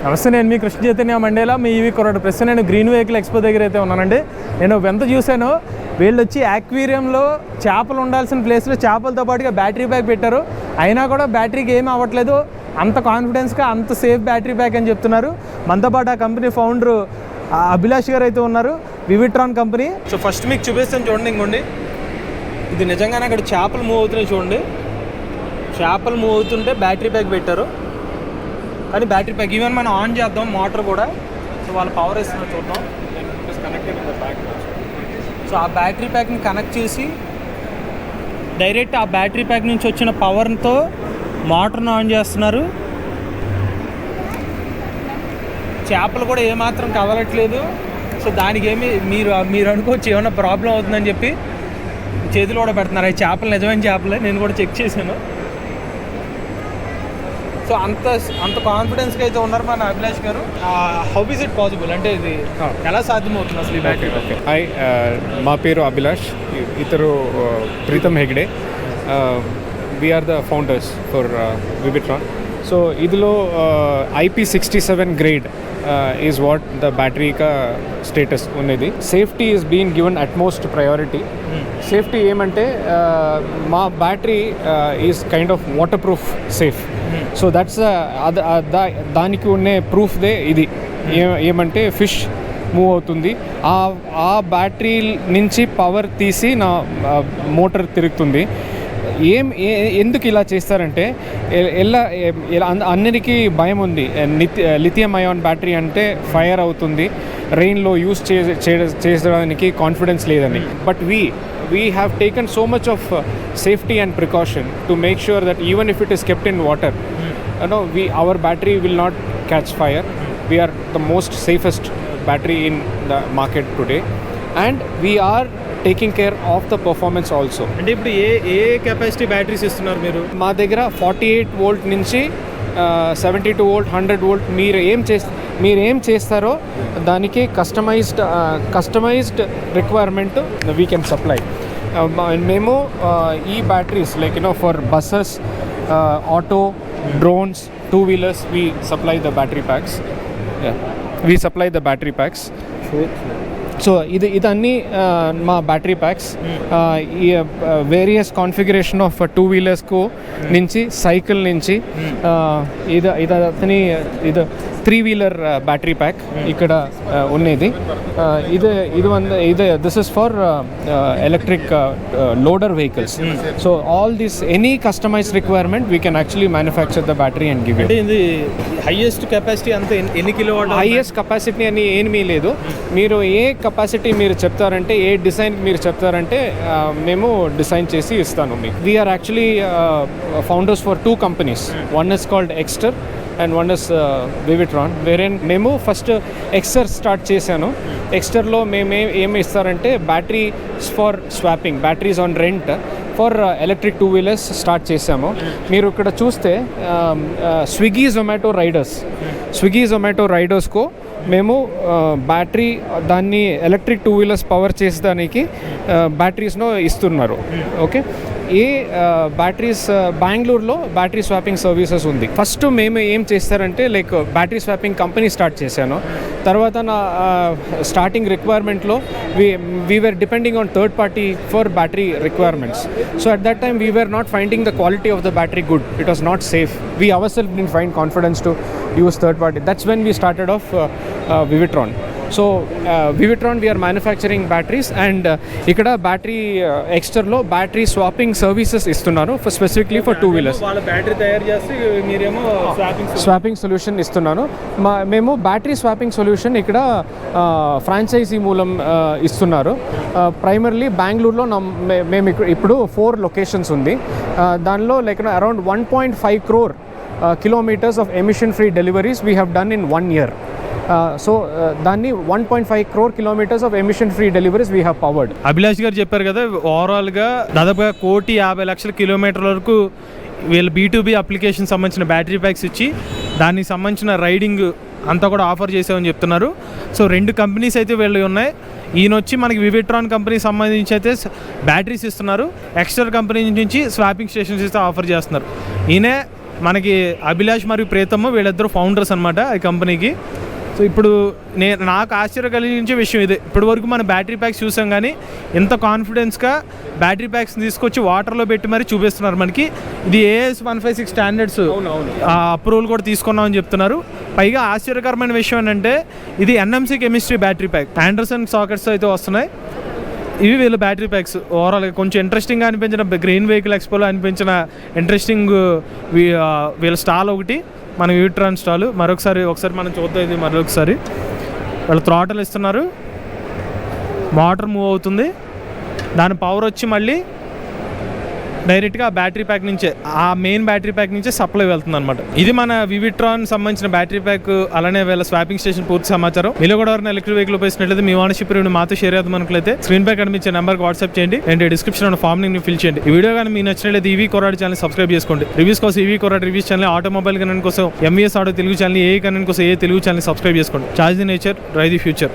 నమస్తే, నేను మీ కృష్ణ చైతన్య మండేలా మీ ఈవీ కుర్రాడు. ప్రస్తుతం నేను గ్రీన్ వెహికల్ ఎక్స్పో దగ్గర అయితే ఉన్నానండి. నేను ఎంత చూశానో వీళ్ళు వచ్చి యాక్వేరియంలో చేపలు ఉండాల్సిన ప్లేస్లో చేపలతో పాటుగా బ్యాటరీ బ్యాగ్ పెట్టారు. అయినా కూడా బ్యాటరీకి ఏమీ అవ్వట్లేదు. అంత కాన్ఫిడెన్స్గా అంత సేఫ్ బ్యాటరీ బ్యాగ్ అని చెప్తున్నారు. మనతో పాటు ఆ కంపెనీ ఫౌండర్ అభిలాష్ గారు అయితే ఉన్నారు, వివిట్రాన్ కంపెనీ. సో ఫస్ట్ మీకు చూపిస్తాను చూడండి. ఇంకోండి, ఇది నిజంగానే అక్కడ చేపలు మూవ్ అవుతున్నాయి చూడండి. చేపలు మూవ్ అవుతుంటే బ్యాటరీ బ్యాగ్ పెట్టారు. కానీ బ్యాటరీ ప్యాక్ ఈవెన్ మనం ఆన్ చేద్దాం మోటార్ కూడా. సో వాళ్ళు పవర్ ఇస్తున్నారు చూద్దాం. Connected back. సో ఆ బ్యాటరీ ప్యాక్ని కనెక్ట్ చేసి డైరెక్ట్ ఆ బ్యాటరీ ప్యాక్ నుంచి వచ్చిన పవర్తో మోటార్ను ఆన్ చేస్తున్నారు. చేపలు కూడా ఏమాత్రం కదలట్లేదు. సో దానికి ఏమి మీరు అనుకోవచ్చు ఏమైనా ప్రాబ్లం అవుతుందని చెప్పి చేతులు కూడా పెడుతున్నారు. అవి చేపలు నిజమైన చేపలే, నేను కూడా చెక్ చేశాను. సో అంత కాన్ఫిడెన్స్గా అయితే ఉన్నారు మన అభిలాష్ గారు. హౌ ఈజ్ ఇట్ పాసిబుల్, అంటే ఇది ఎలా సాధ్యమవుతుంది అసలు ఈ బ్యాటరీ? హాయ్, మా పేరు అభిలాష్, ఇతరు Preetham Hegde. We are the founders for Vivitron. So ఇదిలో IP67 grade is what the battery కా స్టేటస్ ఉన్నది. Safety is been given utmost priority. Safety ఏమంటే మా battery is kind of water proof safe. So that's దానికి ఉన్న ప్రూఫ్దే ఇది. ఏమంటే ఫిష్ మూవ్ అవుతుంది, ఆ బ్యాటరీ నుంచి పవర్ తీసి నా మోటార్ తిరుగుతుంది. ఎందుకు ఇలా చేస్తారంటే అందరికీ భయం ఉంది. లిథియం అయాన్ బ్యాటరీ అంటే ఫైర్ అవుతుంది, రెయిన్లో యూస్ చేయడానికి కాన్ఫిడెన్స్ లేదని. But we have taken so much of safety and precaution to make sure that even if it is kept in water, our battery will not catch fire. We are the most safest battery in the market today, and we are taking care of the performance also. అంటే ఇప్పుడు ఏ capacity batteries ఇస్తున్నారు మీరు? మా దగ్గర 48 volt నుంచి 72 volt, 100 volt మీరు ఏం చేస్తారో దానికి customised requirement we can supply. మేము ఈ batteries like for buses, auto, drones, 2-wheelers we supply the battery packs. We supply the battery packs. So ఇదన్నీ మా బ్యాటరీ ప్యాక్స్. ఈ వేరియస్ కాన్ఫిగరేషన్ ఆఫ్ 2-wheelersకు నుంచి, సైకిల్ నుంచి ఇది 3-wheeler బ్యాటరీ ప్యాక్ ఇక్కడ ఉన్నది. This is for electric loader vehicles. So all this any customised requirement we can actually manufacture the battery and give it. ఇది హైయెస్ట్ కెపాసిటీ అంత ఎన్ని కిలోవాట్? హైయెస్ట్ కెపాసిటీ అని ఏమీ లేదు. మీరు ఏ కెపాసిటీ మీరు చెప్తారంటే, ఏ డిజైన్ మీరు చెప్తారంటే మేము డిజైన్ చేసి ఇస్తాను మీకు. We're actually founders for 2 companies. One is called Exter and one is Vivitron, wherein మేము ఫస్ట్ ఎక్స్టర్ స్టార్ట్ చేశాను. ఎక్స్టర్లో మేము ఏమి ఇస్తారంటే batteries for swapping, batteries on rent for electric 2-wheelers start చేశాము. మీరు ఇక్కడ చూస్తే స్విగ్గీ జొమాటో రైడర్స్కు మేము బ్యాటరీ దాన్ని ఎలక్ట్రిక్ 2-wheelers పవర్ చేసేదానికి బ్యాటరీస్ను ఇస్తున్నారు. ఓకే, ఏ బ్యాటరీస్ బెంగళూరులో బ్యాటరీ స్వాపింగ్ సర్వీసెస్ ఉంది. ఫస్ట్ మేము ఏం చేస్తారంటే like battery swapping company start చేశాను. తర్వాత నా starting రిక్వైర్మెంట్లో we were depending on third party for battery requirements. So at that time we were not finding the quality of the battery good. It was not safe. We ourselves didn't find confidence to use third party. That's when we started off Vivitron. So Vivitron, we are manufacturing batteries, and ikkada battery exterlo battery swapping services istunnaru for specifically for 2-wheelers. వాళ్ళ battery తయారు చేసి మీరేమో swapping solution ఇస్తున్నాను. మేము battery swapping solution ఇక్కడ franchise మూలం ఇస్తున్నారు. Primarily బెంగళూరులో మేము ఇప్పుడు 4 లొకేషన్స్ ఉంది. దానిలో like around 1.5 crore kilometers of emission free deliveries we have done in 1 year. దాన్ని 1.5 crore kilometers of emission free deliveries we have powered. Abhilash గారు చెప్పారు కదా, ఓవరాల్గా దాదాపుగా 1,50,00,000 కిలోమీటర్ల వరకు వీళ్ళు B2B అప్లికేషన్ సంబంధించిన బ్యాటరీ ప్యాక్స్ ఇచ్చి దానికి సంబంధించిన రైడింగ్ అంతా కూడా ఆఫర్ చేసామని చెప్తున్నారు. సో 2 కంపెనీస్ అయితే వీళ్ళు ఉన్నాయి. ఈయన వచ్చి మనకి వివిట్రాన్ కంపెనీకి సంబంధించి అయితే బ్యాటరీస్ ఇస్తున్నారు. ఎక్స్టర్ కంపెనీ నుంచి స్వాపింగ్ స్టేషన్స్ అయితే ఆఫర్ చేస్తున్నారు. ఈయనే మనకి అభిలాష్ మరియు ప్రీతమ్ వీళ్ళిద్దరు ఫౌండర్స్ అనమాట ఈ కంపెనీకి. సో ఇప్పుడు నాకు ఆశ్చర్య కలిగించే విషయం ఇదే, ఇప్పటి వరకు మన బ్యాటరీ ప్యాక్స్ చూసాం కానీ ఇంత కాన్ఫిడెన్స్గా బ్యాటరీ ప్యాక్స్ తీసుకొచ్చి వాటర్లో పెట్టి మరీ చూపిస్తున్నారు మనకి. ఇది AS 156 స్టాండర్డ్స్ అప్రూవల్ కూడా తీసుకున్నామని చెప్తున్నారు. పైగా ఆశ్చర్యకరమైన విషయం ఏంటంటే ఇది NMC chemistry battery pack, Anderson sockets అయితే వస్తున్నాయి. ఇవి వీళ్ళ బ్యాటరీ ప్యాక్స్. ఓవరాల్గా కొంచెం ఇంట్రెస్టింగ్గా అనిపించిన గ్రీన్ వెహికల్ ఎక్స్పోలో అనిపించిన ఇంట్రెస్టింగ్ వీళ్ళ స్టాల్ ఒకటి మన యూట్రాన్ స్టాల్. ఒకసారి మనం చూద్దాం. ఇది మరొకసారి వాళ్ళు థ్రాటల్ ఇస్తున్నారు, మోటార్ మూవ్ అవుతుంది, దాని పవర్ వచ్చి మళ్ళీ డైరెక్ట్గా ఆ బ్యాటరీ ప్యాక్ నుంచే, ఆ మెయిన్ బ్యాటరీ ప్యాక్ నుంచే సప్లై వెళ్తుంది అనమాట. ఇది మన వివిట్రాన్ సంబంధించిన బ్యాటరీ ప్యాక్. అలానే వీళ్ళ స్వాపింగ్ స్టేషన్ పూర్తి సమాచారం. మీలో కూడా ఎవరైనా ఎలక్ట్రిక్ వెహికల్ ఉపయోగించినట్లయితే మీ ఓనర్షిప్ రివ్యూ మాతో షేర్ చేద్దాం అనుకున్నట్లయితే స్క్రీన్ పై కనిపించే నెంబర్కి వాట్సాప్ చేయండి, అండ్ డిస్క్రిప్షన్ ఉన్న ఫామ్ ని ఫిల్ చేయండి. ఈ వీడియో కానీ మీకు నచ్చినట్లయితే ఈవీ కొరాడ్ ఛానల్ సబ్స్క్రైబ్ చేసుకోండి. రివ్యూస్ కోసం ఈవీ కొరాడ్ రివ్యూస్ ఛానల్, ఆటోమొబైల్ కనెంట్ కోసం MES ఆటో తెలుగు ఛానల్, ఏ కనెంట్ కోసం ఏ తెలుగు ఛానల్ సబ్స్క్రైబ్ చేసుకోండి. Charge the nature, drive the future.